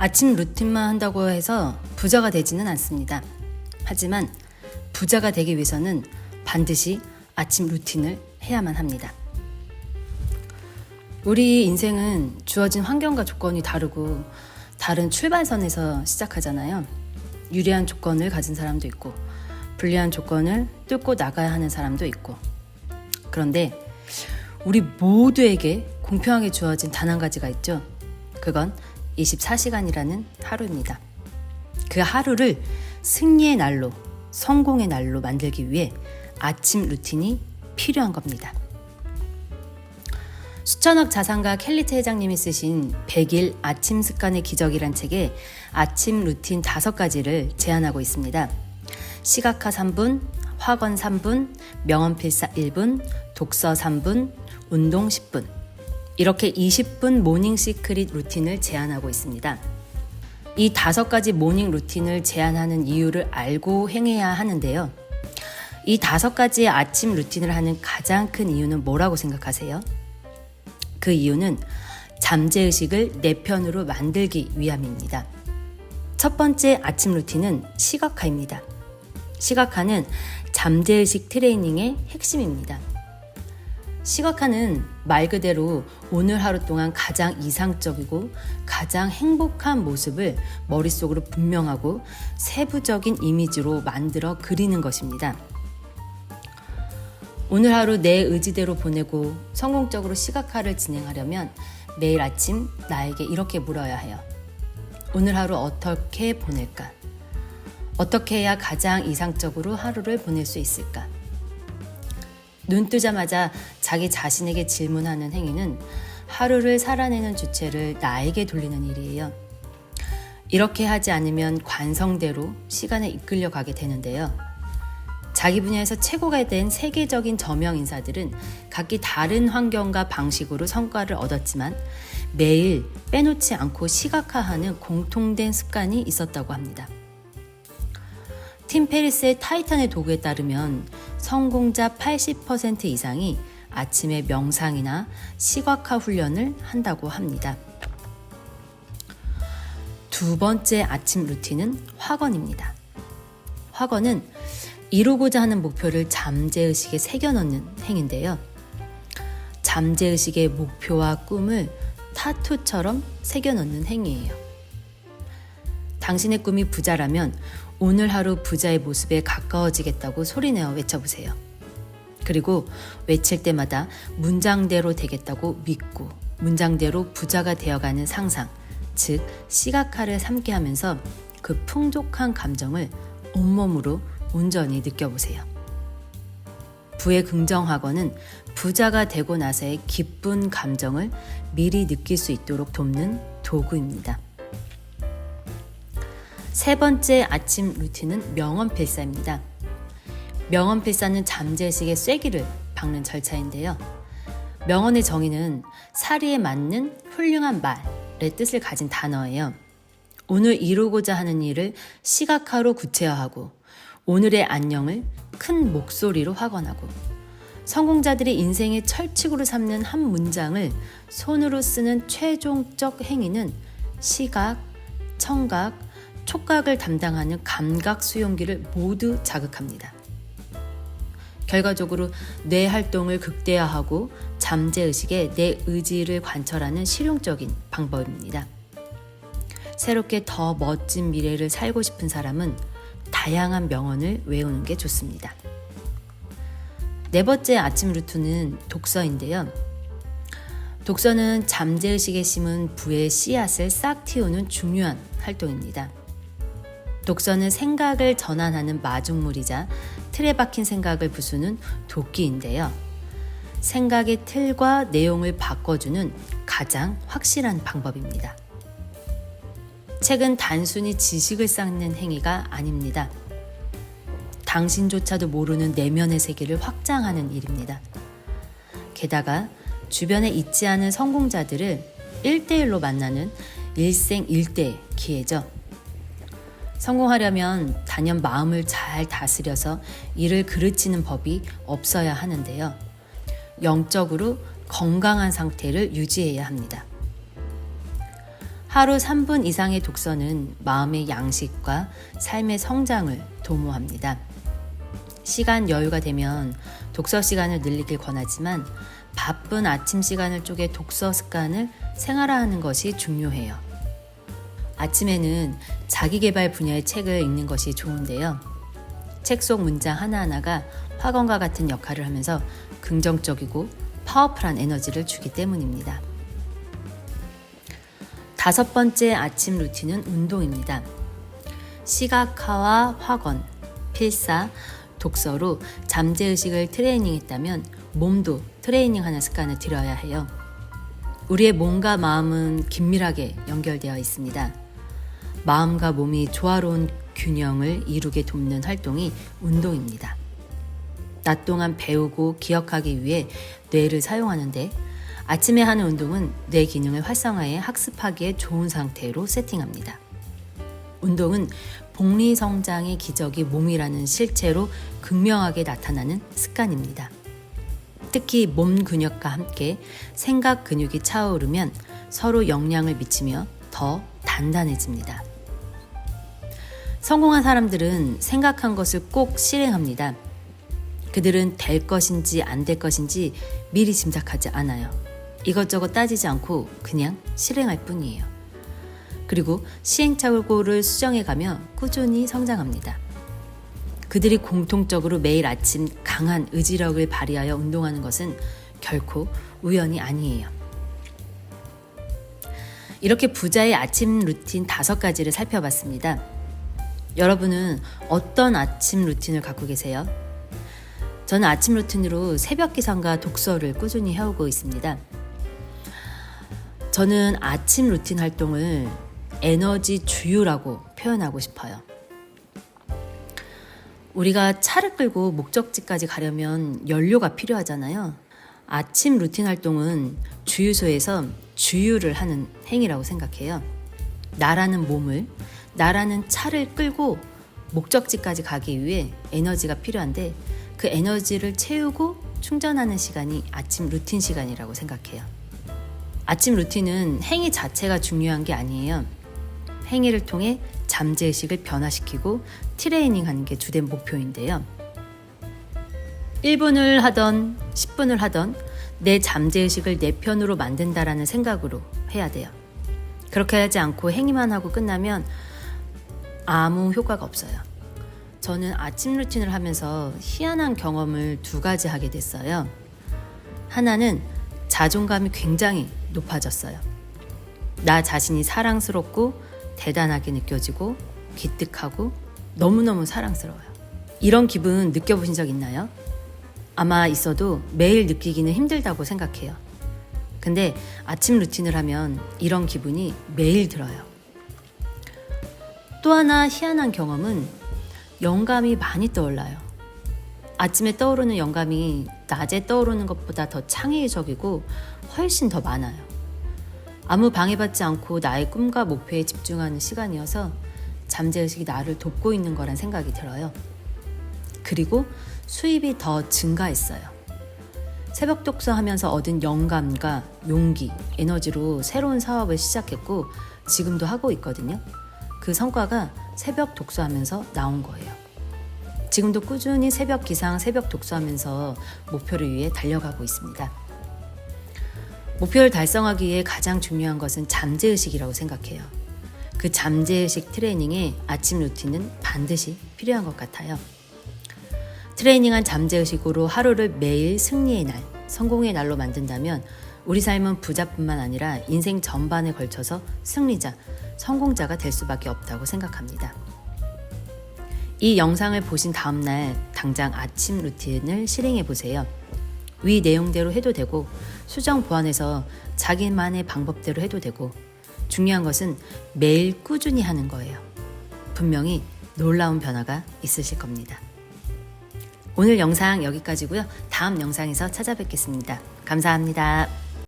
아침 루틴만 한다고 해서 부자가 되지는 않습니다. 하지만 부자가 되기 위해서는 반드시 아침 루틴을 해야만 합니다. 우리 인생은 주어진 환경과 조건이 다르고 다른 출발선에서 시작하잖아요. 유리한 조건을 가진 사람도 있고 불리한 조건을 뚫고 나가야 하는 사람도 있고. 그런데 우리 모두에게 공평하게 주어진 단 한 가지가 있죠. 그건 24시간이라는 하루입니다. 그 하루를 승리의 날로, 성공의 날로 만들기 위해 아침 루틴이 필요한 겁니다. 수천억 자산가 켈리트 회장님이 쓰신 100일 아침 습관의 기적이란 책에 아침 루틴 5가지를 제안하고 있습니다. 시각화 3분, 확언 3분, 명언필사 1분, 독서 3분, 운동 10분. 이렇게 20분 모닝 시크릿 루틴을 제안하고 있습니다. 이 5가지 모닝 루틴을 제안하는 이유를 알고 행해야 하는데요. 이 5가지의 아침 루틴을 하는 가장 큰 이유는 뭐라고 생각하세요? 그 이유는 잠재의식을 내 편으로 만들기 위함입니다. 첫 번째 아침 루틴은 시각화입니다. 시각화는 잠재의식 트레이닝의 핵심입니다. 시각화는 말 그대로 오늘 하루 동안 가장 이상적이고 가장 행복한 모습을 머릿속으로 분명하고 세부적인 이미지로 만들어 그리는 것입니다. 오늘 하루 내 의지대로 보내고 성공적으로 시각화를 진행하려면 매일 아침 나에게 이렇게 물어야 해요. 오늘 하루 어떻게 보낼까? 어떻게 해야 가장 이상적으로 하루를 보낼 수 있을까? 눈 뜨자마자 자기 자신에게 질문하는 행위는 하루를 살아내는 주체를 나에게 돌리는 일이에요. 이렇게 하지 않으면 관성대로 시간에 이끌려 가게 되는데요. 자기 분야에서 최고가 된 세계적인 저명 인사들은 각기 다른 환경과 방식으로 성과를 얻었지만 매일 빼놓지 않고 시각화하는 공통된 습관이 있었다고 합니다. 팀 페리스의 타이탄의 도구에 따르면 성공자 80% 이상이 아침에 명상이나 시각화 훈련을 한다고 합니다. 두 번째 아침 루틴은 확언입니다. 확언은 이루고자 하는 목표를 잠재의식에 새겨넣는 행위인데요. 잠재의식의 목표와 꿈을 타투처럼 새겨넣는 행위예요. 당신의 꿈이 부자라면 오늘 하루 부자의 모습에 가까워지겠다고 소리내어 외쳐보세요. 그리고 외칠 때마다 문장대로 되겠다고 믿고 문장대로 부자가 되어가는 상상, 즉 시각화를 삼게 하면서 그 풍족한 감정을 온몸으로 온전히 느껴보세요. 부의 긍정학원은 부자가 되고 나서의 기쁜 감정을 미리 느낄 수 있도록 돕는 도구입니다. 세 번째 아침 루틴은 명언필사입니다. 명언필사는 잠재의식의 쐐기를 박는 절차인데요. 명언의 정의는 사리에 맞는 훌륭한 말의 뜻을 가진 단어예요. 오늘 이루고자 하는 일을 시각화로 구체화하고 오늘의 안녕을 큰 목소리로 확언하고 성공자들이 인생의 철칙으로 삼는 한 문장을 손으로 쓰는 최종적 행위는 시각, 청각, 촉각을 담당하는 감각 수용기를 모두 자극합니다. 결과적으로 뇌 활동을 극대화하고 잠재의식에 내 의지를 관철하는 실용적인 방법입니다. 새롭게 더 멋진 미래를 살고 싶은 사람은 다양한 명언을 외우는 게 좋습니다. 네 번째 아침 루틴은 독서인데요. 독서는 잠재의식에 심은 부의 씨앗을 싹 틔우는 중요한 활동입니다. 독서는 생각을 전환하는 마중물이자 틀에 박힌 생각을 부수는 도끼인데요. 생각의 틀과 내용을 바꿔주는 가장 확실한 방법입니다. 책은 단순히 지식을 쌓는 행위가 아닙니다. 당신조차도 모르는 내면의 세계를 확장하는 일입니다. 게다가 주변에 있지 않은 성공자들을 1대1로 만나는 일생일대 기회죠. 성공하려면 단연 마음을 잘 다스려서 이를 그르치는 법이 없어야 하는데요. 영적으로 건강한 상태를 유지해야 합니다. 하루 3분 이상의 독서는 마음의 양식과 삶의 성장을 도모합니다. 시간 여유가 되면 독서 시간을 늘리길 권하지만 바쁜 아침 시간을 쪼개 독서 습관을 생활화하는 것이 중요해요. 아침에는 자기계발 분야의 책을 읽는 것이 좋은데요. 책 속 문장 하나하나가 화건과 같은 역할을 하면서 긍정적이고 파워풀한 에너지를 주기 때문입니다. 5번째 아침 루틴은 운동입니다. 시각화와 화건, 필사, 독서로 잠재의식을 트레이닝했다면 몸도 트레이닝하는 습관을 들여야 해요. 우리의 몸과 마음은 긴밀하게 연결되어 있습니다. 마음과 몸이 조화로운 균형을 이루게 돕는 활동이 운동입니다. 낮 동안 배우고 기억하기 위해 뇌를 사용하는데 아침에 하는 운동은 뇌 기능을 활성화해 학습하기에 좋은 상태로 세팅합니다. 운동은 복리 성장의 기적이 몸이라는 실체로 극명하게 나타나는 습관입니다. 특히 몸 근육과 함께 생각 근육이 차오르면 서로 영향을 미치며 더 단단해집니다. 성공한 사람들은 생각한 것을 꼭 실행합니다. 그들은 될 것인지 안 될 것인지 미리 짐작하지 않아요. 이것저것 따지지 않고 그냥 실행할 뿐이에요. 그리고 시행착오를 수정해가며 꾸준히 성장합니다. 그들이 공통적으로 매일 아침 강한 의지력을 발휘하여 운동하는 것은 결코 우연이 아니에요. 이렇게 부자의 아침 루틴 5가지를 살펴봤습니다. 여러분은 어떤 아침 루틴을 갖고 계세요? 저는 아침 루틴으로 새벽 기상과 독서를 꾸준히 해오고 있습니다. 저는 아침 루틴 활동을 에너지 주유라고 표현하고 싶어요. 우리가 차를 끌고 목적지까지 가려면 연료가 필요하잖아요. 아침 루틴 활동은 주유소에서 주유를 하는 행위라고 생각해요. 나라는 몸을, 나라는 차를 끌고 목적지까지 가기 위해 에너지가 필요한데 그 에너지를 채우고 충전하는 시간이 아침 루틴 시간이라고 생각해요. 아침 루틴은 행위 자체가 중요한 게 아니에요. 행위를 통해 잠재의식을 변화시키고 트레이닝하는 게 주된 목표인데요. 1분을 하던 10분을 하던 내 잠재의식을 내 편으로 만든다라는 생각으로 해야 돼요. 그렇게 하지 않고 행위만 하고 끝나면 아무 효과가 없어요. 저는 아침 루틴을 하면서 희한한 경험을 2가지 하게 됐어요. 하나는 자존감이 굉장히 높아졌어요. 나 자신이 사랑스럽고 대단하게 느껴지고 기특하고 너무너무 사랑스러워요. 이런 기분 느껴보신 적 있나요? 아마 있어도 매일 느끼기는 힘들다고 생각해요. 근데 아침 루틴을 하면 이런 기분이 매일 들어요. 또 하나 희한한 경험은 영감이 많이 떠올라요. 아침에 떠오르는 영감이 낮에 떠오르는 것보다 더 창의적이고 훨씬 더 많아요. 아무 방해받지 않고 나의 꿈과 목표에 집중하는 시간이어서 잠재의식이 나를 돕고 있는 거란 생각이 들어요. 그리고 수입이 더 증가했어요. 새벽 독서하면서 얻은 영감과 용기, 에너지로 새로운 사업을 시작했고 지금도 하고 있거든요. 그 성과가 새벽 독서하면서 나온 거예요. 지금도 꾸준히 새벽 기상, 새벽 독서하면서 목표를 위해 달려가고 있습니다. 목표를 달성하기 위해 가장 중요한 것은 잠재의식이라고 생각해요. 그 잠재의식 트레이닝에 아침 루틴은 반드시 필요한 것 같아요. 트레이닝한 잠재의식으로 하루를 매일 승리의 날, 성공의 날로 만든다면 우리 삶은 부자뿐만 아니라 인생 전반에 걸쳐서 승리자, 성공자가 될 수밖에 없다고 생각합니다. 이 영상을 보신 다음날 당장 아침 루틴을 실행해 보세요. 위 내용대로 해도 되고 수정 보완해서 자기만의 방법대로 해도 되고 중요한 것은 매일 꾸준히 하는 거예요. 분명히 놀라운 변화가 있으실 겁니다. 오늘 영상 여기까지고요. 다음 영상에서 찾아뵙겠습니다. 감사합니다.